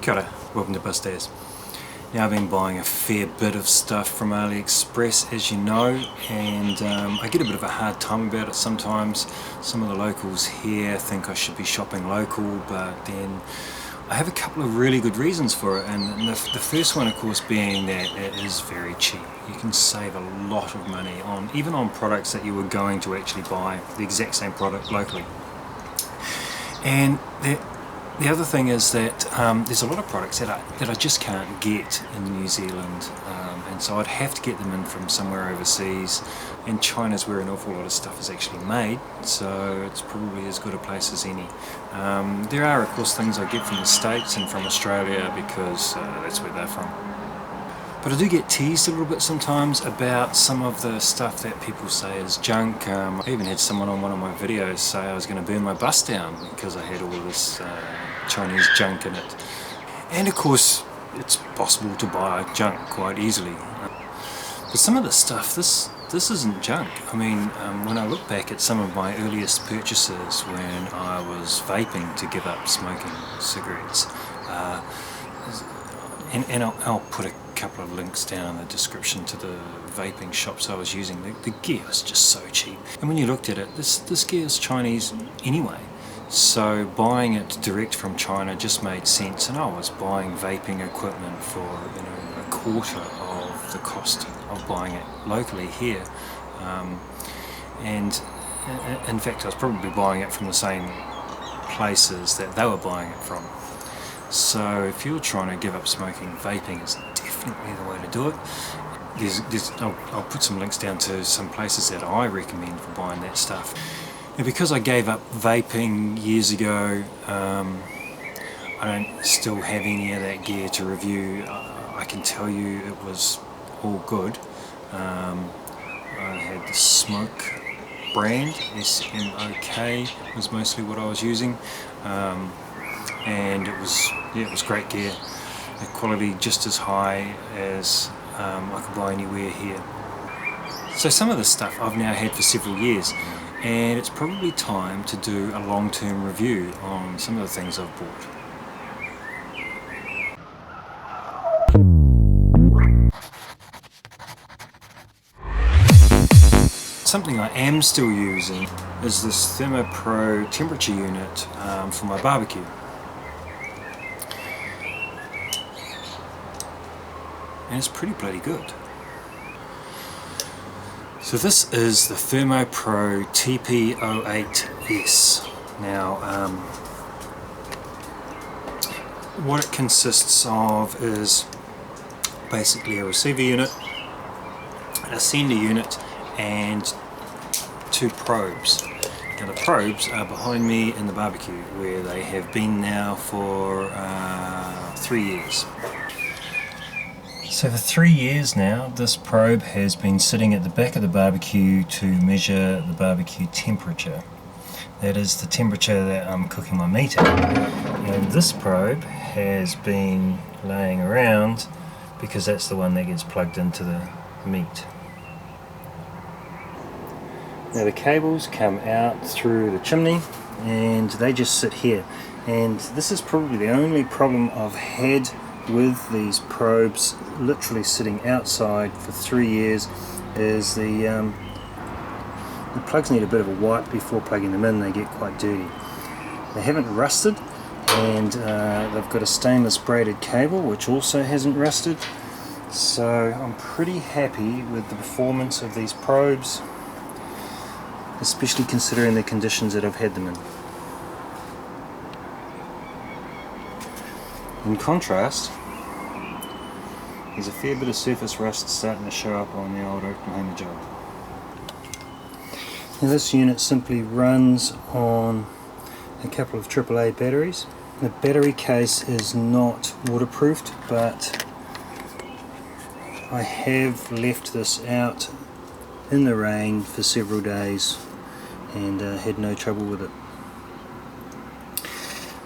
Kia ora, welcome to Busters. Now I've been buying a fair bit of stuff from AliExpress, as you know, and I get a bit of a hard time about it sometimes. Some of the locals here think I should be shopping local, but then I have a couple of really good reasons for it, and the first one of course being that it is very cheap. You can save a lot of money on even on products that you were going to actually buy the exact same product locally. And the other thing is that there's a lot of products that I just can't get in New Zealand, and so I'd have to get them in from somewhere overseas, and China's where an awful lot of stuff is actually made, so it's probably as good a place as any. There are of course things I get from the States and from Australia because that's where they're from. But I do get teased a little bit sometimes about some of the stuff that people say is junk. I even had someone on one of my videos say I was going to burn my bus down because I had all of this Chinese junk in it. And of course it's possible to buy junk quite easily. But some of the stuff, this isn't junk. I mean, when I look back at some of my earliest purchases when I was vaping to give up smoking cigarettes, and I'll put a couple of links down in the description to the vaping shops I was using. The gear was just so cheap, and when you looked at it, this gear is Chinese anyway, so buying it direct from China just made sense. And I was buying vaping equipment for a quarter of the cost of buying it locally here, and in fact I was probably buying it from the same places that they were buying it from. So if you're trying to give up smoking, vaping is definitely the way to do it. I'll put some links down to some places that I recommend for buying that stuff. Now, because I gave up vaping years ago, I don't still have any of that gear to review. I can tell you it was all good. I had the Smoke brand, SMOK was mostly what I was using. And it was great gear. The quality just as high as I could buy anywhere here. So some of the stuff I've now had for several years, and it's probably time to do a long-term review on some of the things I've bought. Something I am still using is this ThermoPro temperature unit for my barbecue. And it's pretty bloody good. So this is the ThermoPro TP08S. Now, what it consists of is basically a receiver unit, a sender unit, and two probes. Now the probes are behind me in the barbecue, where they have been now for 3 years. So for 3 years now, this probe has been sitting at the back of the barbecue to measure the barbecue temperature. That is the temperature that I'm cooking my meat at. And this probe has been laying around because that's the one that gets plugged into the meat. Now the cables come out through the chimney and they just sit here. And this is probably the only problem I've had with these probes literally sitting outside for 3 years, is the plugs need a bit of a wipe before plugging them in. They get quite dirty. They haven't rusted, and they've got a stainless braided cable which also hasn't rusted, so I'm pretty happy with the performance of these probes, especially considering the conditions that I've had them in. In contrast, there's a fair bit of surface rust starting to show up on the old Oklahoma job. Now this unit simply runs on a couple of AAA batteries. The battery case is not waterproofed, but I have left this out in the rain for several days and had no trouble with it.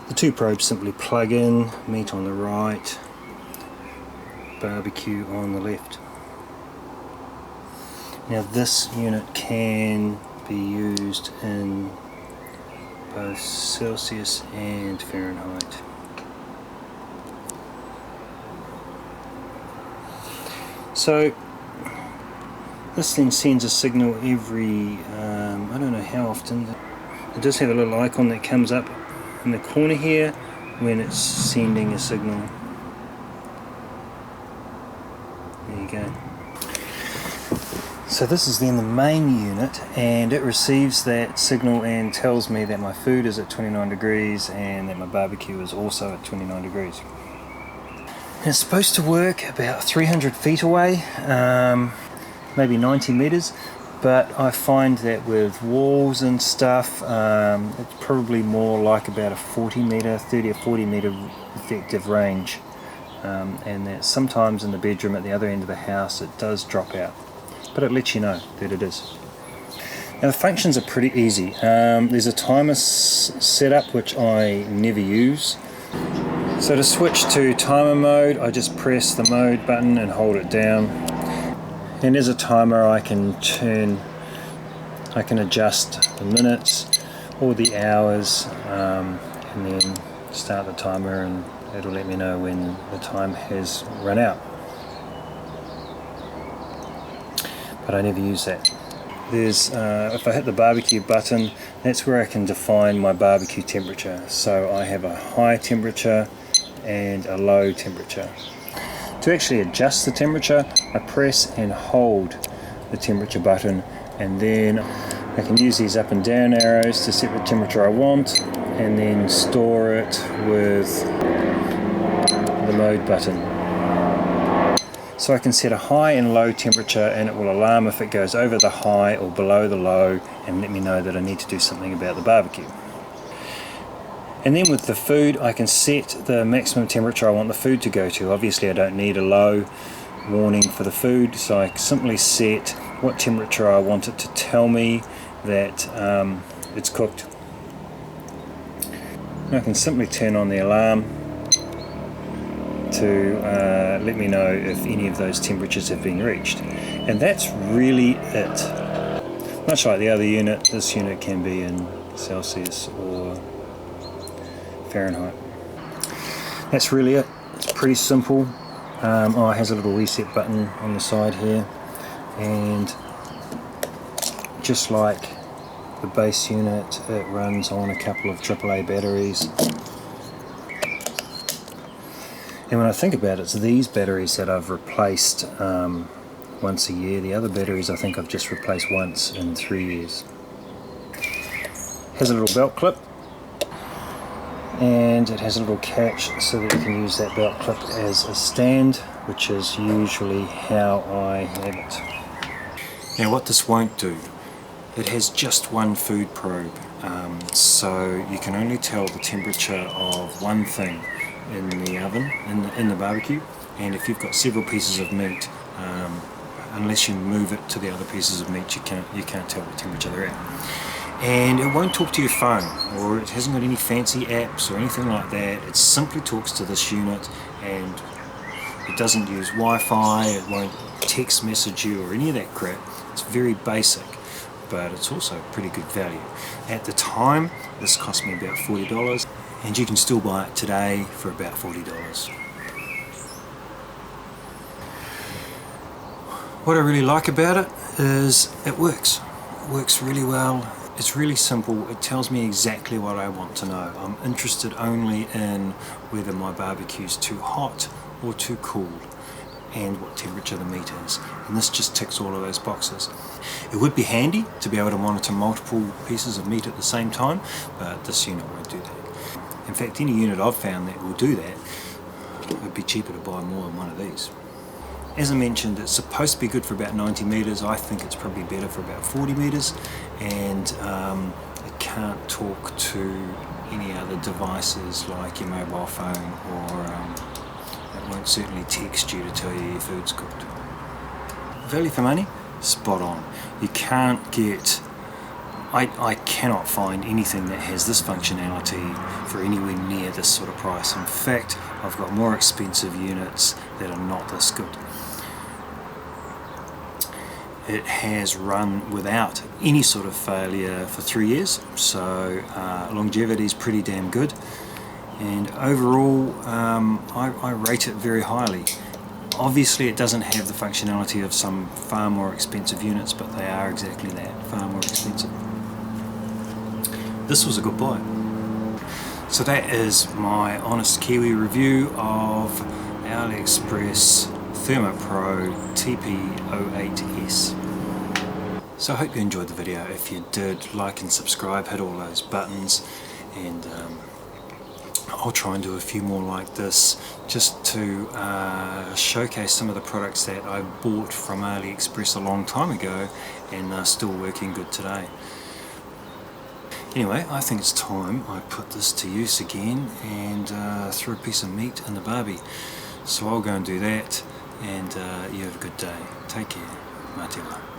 The two probes simply plug in, meat on the right, barbecue on the left. Now this unit can be used in both Celsius and Fahrenheit. So this thing sends a signal every, I don't know how often. It does have a little icon that comes up in the corner here when it's sending a signal. There you go. So this is then the main unit, and it receives that signal and tells me that my food is at 29 degrees and that my barbecue is also at 29 degrees. It's supposed to work about 300 feet away, maybe 90 meters, but I find that with walls and stuff, it's probably more like about a 30 or 40 meter effective range, and that sometimes in the bedroom at the other end of the house it does drop out, but it lets you know that it is. Now the functions are pretty easy. There's a timer set up which I never use. So to switch to timer mode, I just press the mode button and hold it down. And as a timer I can adjust the minutes or the hours, and then start the timer and it'll let me know when the time has run out. But I never use that. There's, if I hit the barbecue button, that's where I can define my barbecue temperature. So I have a high temperature and a low temperature. To actually adjust the temperature, I press and hold the temperature button, and then I can use these up and down arrows to set the temperature I want, and then store it with the mode button. So I can set a high and low temperature, and it will alarm if it goes over the high or below the low and let me know that I need to do something about the barbecue. And then with the food, I can set the maximum temperature I want the food to go to. Obviously I don't need a low warning for the food, so I simply set what temperature I want it to tell me that it's cooked. And I can simply turn on the alarm to let me know if any of those temperatures have been reached. And that's really it. Much like the other unit, this unit can be in Celsius or Fahrenheit. That's really it. It's pretty simple. It has a little reset button on the side here, and just like the base unit, it runs on a couple of AAA batteries. And when I think about it, it's these batteries that I've replaced once a year. The other batteries I think I've just replaced once in 3 years. Has a little belt clip, and it has a little catch so that you can use that belt clip as a stand, which is usually how I have it. Now what this won't do, it has just one food probe, so you can only tell the temperature of one thing in the oven, in the barbecue, and if you've got several pieces of meat, unless you move it to the other pieces of meat, you can't tell what temperature they're at. And it won't talk to your phone, or it hasn't got any fancy apps or anything like that. It simply talks to this unit, and it doesn't use Wi-Fi, it won't text message you or any of that crap. It's very basic, but it's also pretty good value. At the time, this cost me about $40, and you can still buy it today for about $40. What I really like about it is it works. It works really well. It's really simple. It tells me exactly what I want to know. I'm interested only in whether my barbecue is too hot or too cool, and what temperature the meat is. And this just ticks all of those boxes. It would be handy to be able to monitor multiple pieces of meat at the same time, but this unit won't do that. In fact, any unit I've found that will do that, it would be cheaper to buy more than one of these. As I mentioned, it's supposed to be good for about 90 meters. I think it's probably better for about 40 meters, and it can't talk to any other devices like your mobile phone, or it won't certainly text you to tell you your food's cooked. Value for money? Spot on. You can't get, I cannot find anything that has this functionality for anywhere near this sort of price. In fact, I've got more expensive units that are not this good. It has run without any sort of failure for 3 years, so longevity is pretty damn good, and overall I rate it very highly. Obviously it doesn't have the functionality of some far more expensive units, but they are exactly that, far more expensive. This was a good buy. So that is my honest Kiwi review of AliExpress ThermoPro TP08S. So I hope you enjoyed the video. If you did, like and subscribe, hit all those buttons, and I'll try and do a few more like this just to showcase some of the products that I bought from AliExpress a long time ago and are still working good today. Anyway, I think it's time I put this to use again and throw a piece of meat in the barbie. So I'll go and do that, and you have a good day. Take care. Mā te wā.